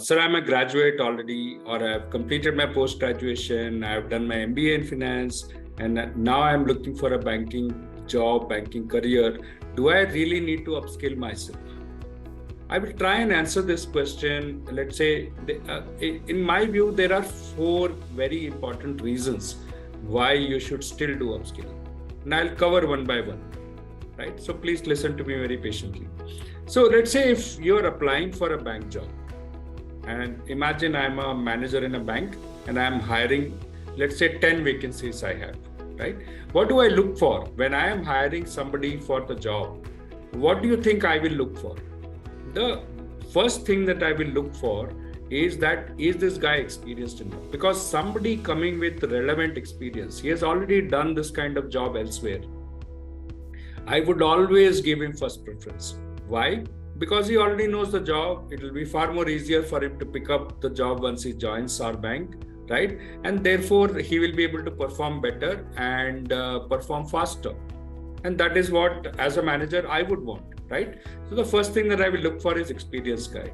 sir, I'm a graduate already, or I've completed my post-graduation, I've done my MBA in finance, and now I'm looking for a banking job, banking career. Do I really need to upskill myself? I will try and answer this question. Let's say, in my view, there are 4 very important reasons why you should still do upskilling. And I'll cover one by one, right? So please listen to me very patiently. So let's say if you're applying for a bank job, and imagine I'm a manager in a bank and I'm hiring, let's say 10 vacancies I have, right? What do I look for when I am hiring somebody for the job? What do you think I will look for? The first thing that I will look for is this guy experienced enough? Because somebody coming with relevant experience, he has already done this kind of job elsewhere. I would always give him first preference. Why? Because he already knows the job. It will be far more easier for him to pick up the job once he joins our bank, right? And therefore, he will be able to perform better and perform faster. And that is what, as a manager, I would want, right? So the first thing that I will look for is experienced guy.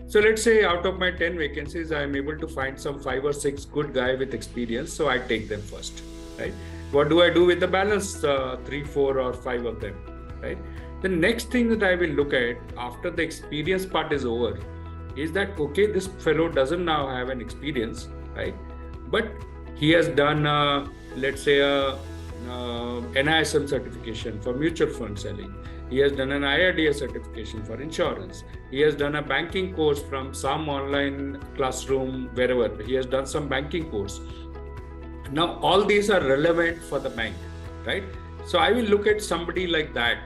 So let's say out of my 10 vacancies, I am able to find some 5 or 6 good guy with experience. So I take them first, right? What do I do with the balance 3, 4 or 5 of them, right? The next thing that I will look at after the experience part is over is that, okay, this fellow doesn't now have an experience, right? But he has done, let's say, a NISM certification for mutual fund selling. He has done an IRDA certification for insurance. He has done a banking course from some online classroom, wherever. He has done some banking course. Now, all these are relevant for the bank, right? So I will look at somebody like that.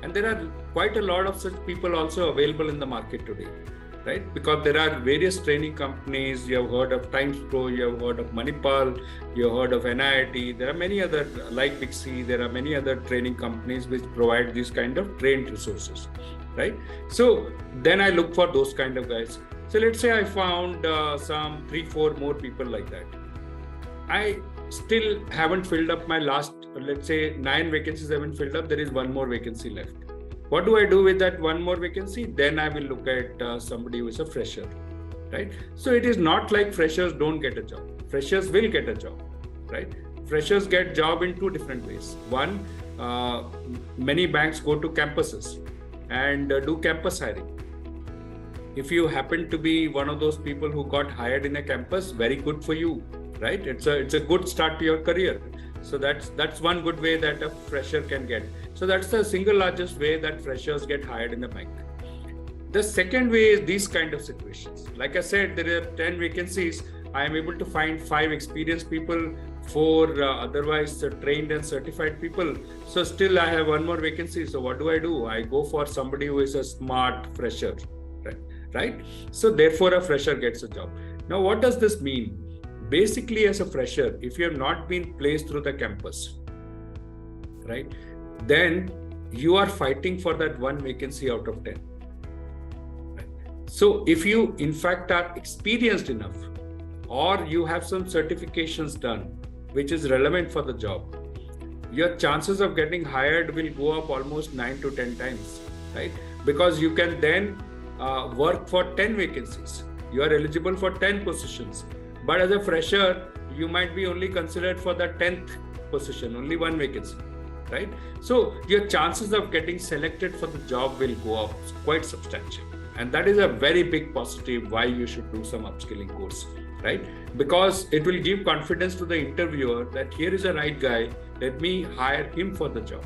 And there are quite a lot of such people also available in the market today, right? Because there are various training companies. You have heard of Times Pro, you have heard of Manipal, you have heard of NIIT. There are many other, like BygC, there are many other training companies which provide these kind of trained resources, right? So then I look for those kind of guys. So let's say I found some 3, 4 more people like that. I still haven't filled up my last, let's say 9 vacancies haven't filled up. There is 1 more vacancy left. What do I do with that 1 more vacancy? Then I will look at somebody who is a fresher, right? So it is not like freshers don't get a job. Freshers will get a job, right? Freshers get job in 2 different ways. One, many banks go to campuses and do campus hiring. If you happen to be one of those people who got hired in a campus, very good for you, right? It's a good start to your career. So that's one good way that a fresher can get. So that's the single largest way that freshers get hired in a bank. The second way is these kind of situations. Like I said, there are 10 vacancies. I am able to find 5 experienced people, 4 otherwise trained and certified people. So still I have 1 more vacancy. So what do? I go for somebody who is a smart fresher, right? So therefore a fresher gets a job. Now, what does this mean? Basically, as a fresher, if you have not been placed through the campus, right, then you are fighting for that 1 vacancy out of 10. Right? So if you, in fact, are experienced enough, or you have some certifications done, which is relevant for the job, your chances of getting hired will go up almost 9 to 10 times, right? Because you can then work for 10 vacancies. You are eligible for 10 positions. But as a fresher, you might be only considered for the 10th position, only 1 vacancy, right? So your chances of getting selected for the job will go up quite substantially. And that is a very big positive why you should do some upskilling course, right? Because it will give confidence to the interviewer that here is a right guy, let me hire him for the job.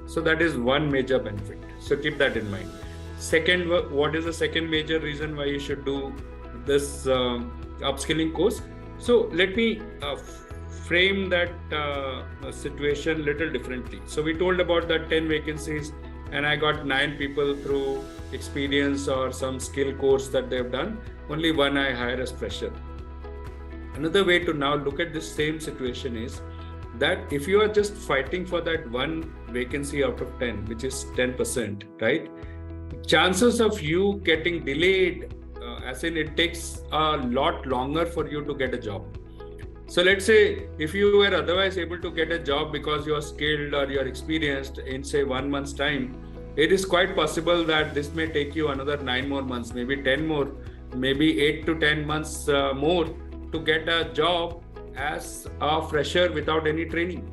So that is one major benefit. So keep that in mind. Second, what is the second major reason why you should do this upskilling course? So let me frame that situation little differently. So we told about the 10 vacancies and I got 9 people through experience or some skill course that they've done. Only 1 I hire as fresher. Another way to now look at this same situation is that if you are just fighting for that 1 vacancy out of 10, which is 10%, right? Chances of you getting delayed, as in it takes a lot longer for you to get a job. So let's say if you were otherwise able to get a job because you are skilled or you are experienced in say 1 month's time, it is quite possible that this may take you another 9 more months, maybe 10 more maybe 8 to 10 months more to get a job as a fresher without any training,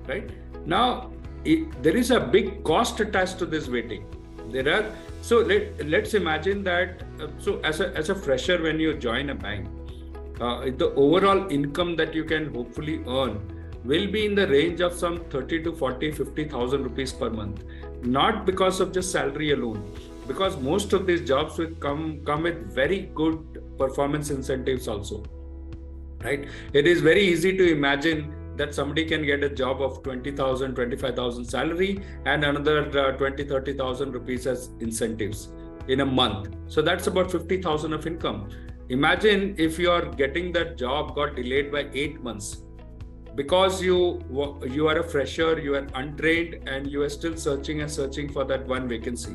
right? Now, there is a big cost attached to this waiting. Let's imagine that. So as a fresher, when you join a bank, the overall income that you can hopefully earn will be in the range of some 30 to 40, 50,000 rupees per month. Not because of just salary alone, because most of these jobs will come with very good performance incentives also, right? It is very easy to imagine that somebody can get a job of 20,000, 25,000 salary and another 20, 30,000 rupees as incentives in a month. So that's about 50,000 of income. Imagine if you are getting that job got delayed by 8 months because you are a fresher, you are untrained, and you are still searching for that one vacancy.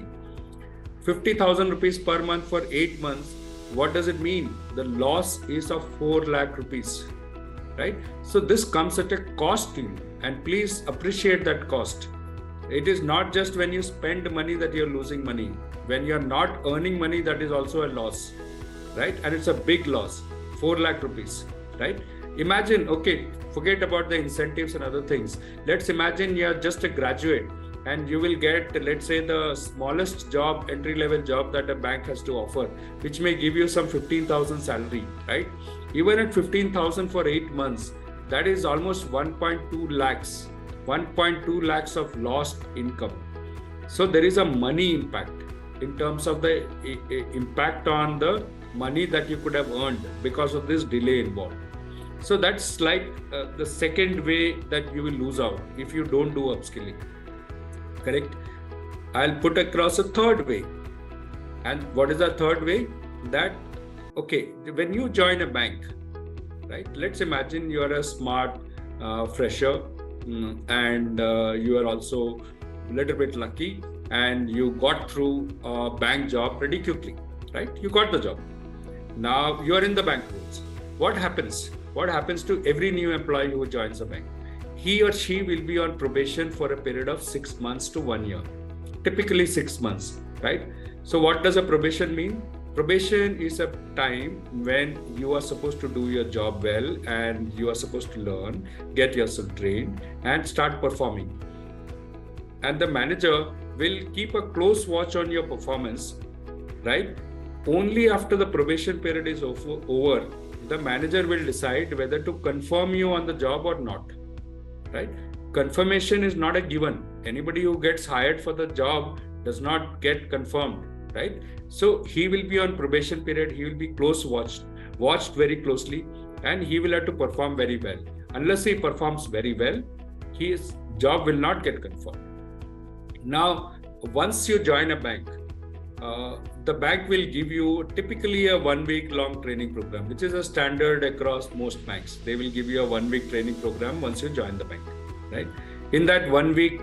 50,000 rupees per month for 8 months. What does it mean? The loss is of 4 lakh rupees, right? So this comes at a cost to you, and please appreciate that cost. It is not just when you spend money that you're losing money. When you're not earning money, that is also a loss, right? And it's a big loss, 4 lakh rupees, right? Imagine, okay, forget about the incentives and other things. Let's imagine you're just a graduate and you will get, let's say, the smallest job, entry-level job that a bank has to offer, which may give you some 15,000 salary, right? Even at 15,000 for 8 months, that is almost 1.2 lakhs, 1.2 lakhs of lost income. So there is a money impact in terms of the impact on the money that you could have earned because of this delay involved. So that's like the second way that you will lose out if you don't do upskilling. Correct? I'll put across a third way. And what is the third way? That, okay, when you join a bank, right? Let's imagine you are a smart fresher and you are also a little bit lucky and you got through a bank job pretty quickly, right? You got the job. Now you are in the bank rules. What happens? What happens to every new employee who joins a bank? He or she will be on probation for a period of 6 months to 1 year, typically 6 months, right? So what does a probation mean? Probation is a time when you are supposed to do your job well and you are supposed to learn, get yourself trained and start performing. And the manager will keep a close watch on your performance, right? Only after the probation period is over, the manager will decide whether to confirm you on the job or not, right? Confirmation is not a given. Anybody who gets hired for the job does not get confirmed, right? So he will be on probation period. He will be watched very closely, and he will have to perform very well. Unless he performs very well, his job will not get confirmed. Now, once you join a bank, the bank will give you typically a 1 week long training program, which is a standard across most banks. They will give you a 1 week training program once you join the bank, right? In that 1 week,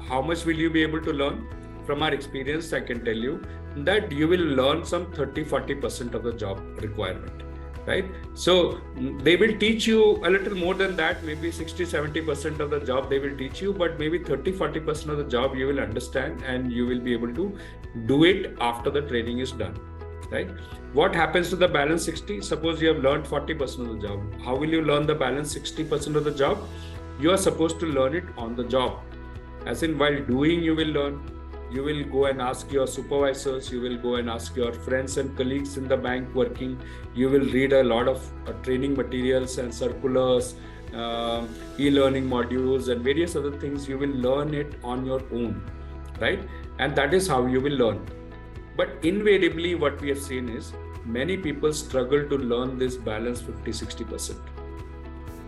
how much will you be able to learn? From our experience, I can tell you that you will learn some 30-40% of the job requirement, right? So they will teach you a little more than that, maybe 60-70% of the job they will teach you, but maybe 30-40% of the job you will understand and you will be able to do it after the training is done, right? What happens to the balance 60? Suppose you have learned 40% of the job. How will you learn the balance 60% of the job? You are supposed to learn it on the job. As in, while doing, you will learn. You will go and ask your supervisors, you will go and ask your friends and colleagues in the bank working. You will read a lot of training materials and circulars, e-learning modules and various other things. You will learn it on your own, right? And that is how you will learn. But invariably, what we have seen is many people struggle to learn this balance 50-60%.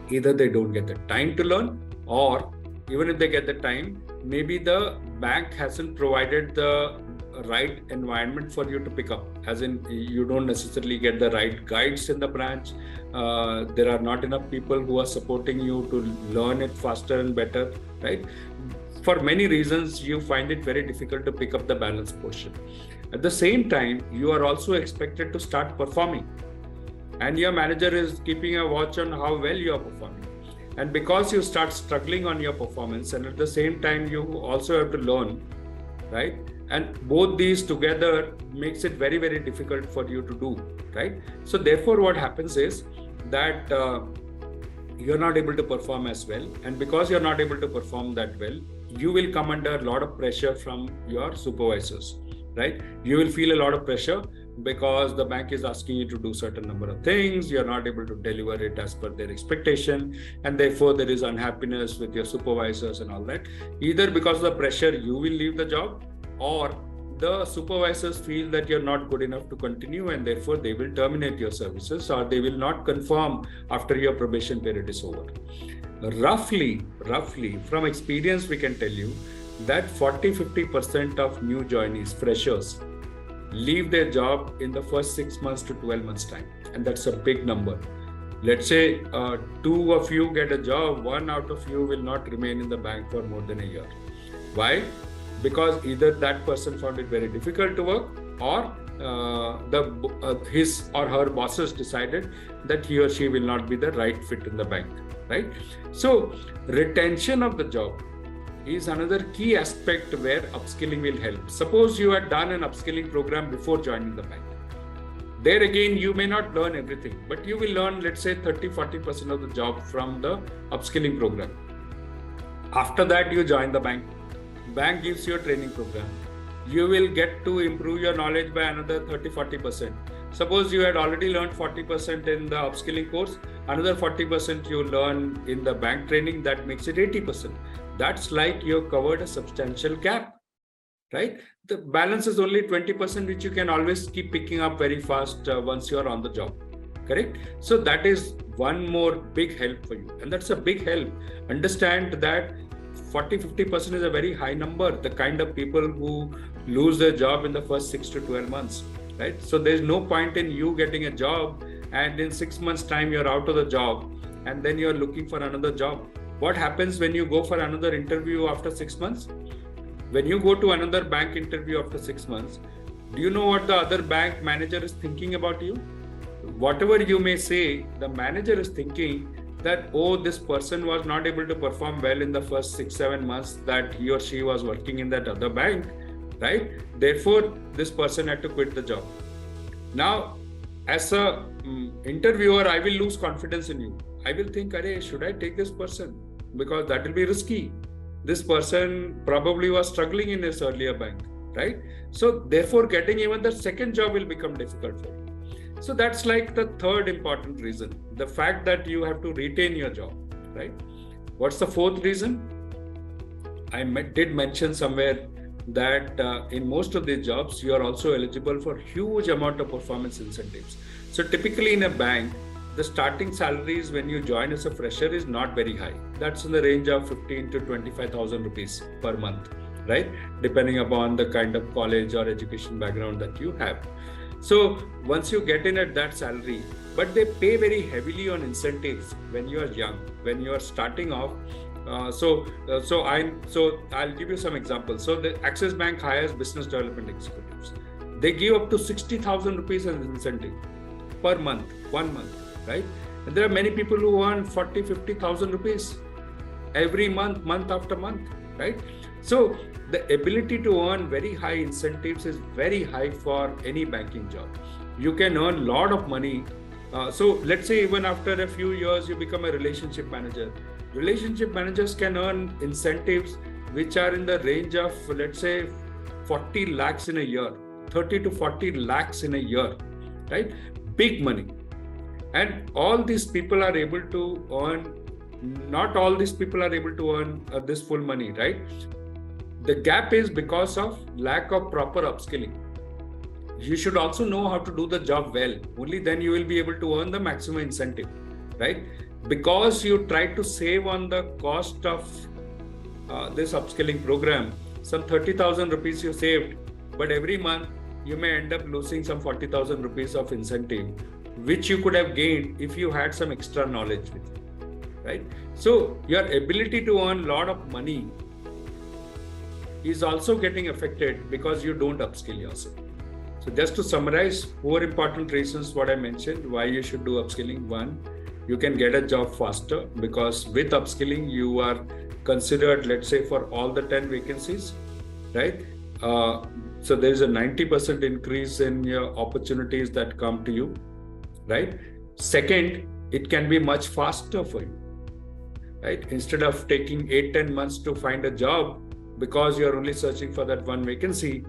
Either they don't get the time to learn, or even if they get the time, maybe the bank hasn't provided the right environment for you to pick up. As in, you don't necessarily get the right guides in the branch. There are not enough people who are supporting you to learn it faster and better, right? For many reasons, you find it very difficult to pick up the balance portion. At the same time, you are also expected to start performing. And your manager is keeping a watch on how well you are performing. And because you start struggling on your performance, and at the same time, you also have to learn, right? And both these together makes it very, very difficult for you to do, right? So therefore what happens is that you're not able to perform as well. And because you're not able to perform that well, you will come under a lot of pressure from your supervisors, right? You will feel a lot of pressure because the bank is asking you to do certain number of things. You're not able to deliver it as per their expectation. And therefore there is unhappiness with your supervisors and all that. Either because of the pressure, you will leave the job, or the supervisors feel that you're not good enough to continue, and therefore they will terminate your services, or they will not confirm after your probation period is over. Roughly, from experience, we can tell you that 40-50% of new joinees, freshers, leave their job in the first 6 months to 12 months time. And that's a big number. Let's say 2 of you get a job, 1 out of you will not remain in the bank for more than a year. Why? Because either that person found it very difficult to work, or his or her bosses decided that he or she will not be the right fit in the bank, right? So retention of the job is another key aspect where upskilling will help. Suppose you had done an upskilling program before joining the bank. There again, you may not learn everything, but you will learn, let's say 30-40% of the job from the upskilling program. After that, you join the bank. Bank gives you a training program. You will get to improve your knowledge by another 30-40%. Suppose you had already learned 40% in the upskilling course, another 40% you learn in the bank training, that makes it 80%. That's like you've covered a substantial gap, right? The balance is only 20%, which you can always keep picking up very fast once you're on the job, correct? So that is one more big help for you. And that's a big help. Understand that 40-50% is a very high number, the kind of people who lose their job in the first 6 to 12 months, right? So there's no point in you getting a job and in 6 months time you're out of the job and then you're looking for another job. What happens when you go for another interview after 6 months? When you go to another bank interview after 6 months, do you know what the other bank manager is thinking about you? Whatever you may say, the manager is thinking that, oh, this person was not able to perform well in the first 6-7 months that he or she was working in that other bank, right? Therefore, this person had to quit the job. Now, as a interviewer, I will lose confidence in you. I will think, should I take this person? Because that will be risky. This person probably was struggling in his earlier bank, right? So therefore, getting even the second job will become difficult for you. So that's like the third important reason, the fact that you have to retain your job, right? What's the fourth reason? I did mention somewhere that in most of these jobs, you are also eligible for huge amount of performance incentives. So typically in a bank, the starting salaries when you join as a fresher is not very high. That's in the range of 15 to 25,000 rupees per month, right? Depending upon the kind of college or education background that you have. So once you get in at that salary, but they pay very heavily on incentives when you are young, when you are starting off. So I'll give you some examples. So the Axis Bank hires business development executives. They give up to 60,000 rupees as incentive per month, 1 month, right? And there are many people who earn 40,000-50,000 rupees every month, month after month, right? So the ability to earn very high incentives is very high for any banking job. You can earn a lot of money. So let's say even after a few years, you become a relationship manager. Relationship managers can earn incentives which are in the range of, let's say, 40 lakhs in a year, 30 to 40 lakhs in a year, right? Big money. And all these people are able to earn, not all these people are able to earn this full money, right? The gap is because of lack of proper upskilling. You should also know how to do the job well. Only then you will be able to earn the maximum incentive, right? Because you try to save on the cost of this upskilling program, some 30,000 rupees you saved, but every month you may end up losing some 40,000 rupees of incentive, which you could have gained if you had some extra knowledge with you, right? So your ability to earn a lot of money is also getting affected because you don't upskill yourself. So just to summarize, 4 important reasons what I mentioned, why you should do upskilling. 1, you can get a job faster because with upskilling, you are considered, let's say, for all the 10 vacancies, right? So there is a 90% increase in your opportunities that come to you, right? Second, it can be much faster for you, right? Instead of taking 8-10 months to find a job because you're only searching for that one vacancy,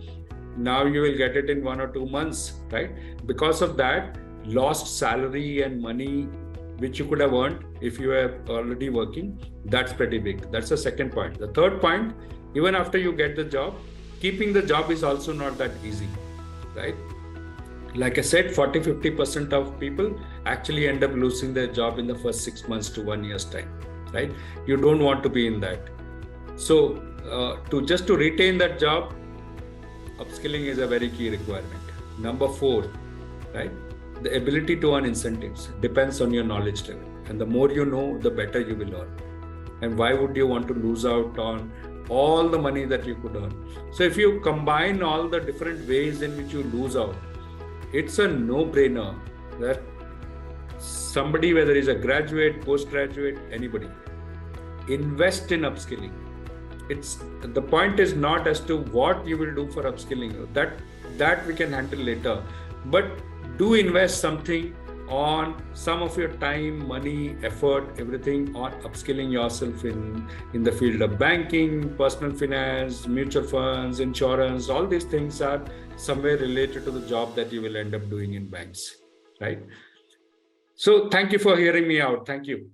now you will get it in 1 or 2 months, right? Because of that, lost salary and money which you could have earned if you were already working, that's pretty big. That's the second point. The third point, even after you get the job, keeping the job is also not that easy, right? Like I said, 40-50% of people actually end up losing their job in the first 6 months to 1 year's time, right? You don't want to be in that. So to retain that job, upskilling is a very key requirement. Number 4, right? The ability to earn incentives depends on your knowledge level. And the more you know, the better you will earn. And why would you want to lose out on all the money that you could earn? So if you combine all the different ways in which you lose out, it's a no-brainer that somebody, whether he's a graduate, postgraduate, anybody, invest in upskilling. The point is not as to what you will do for upskilling. That we can handle later. But do invest something on some of your time, money, effort, everything on upskilling yourself in the field of banking, personal finance, mutual funds, insurance. All these things are somewhere related to the job that you will end up doing in banks, right? So thank you for hearing me out. Thank you.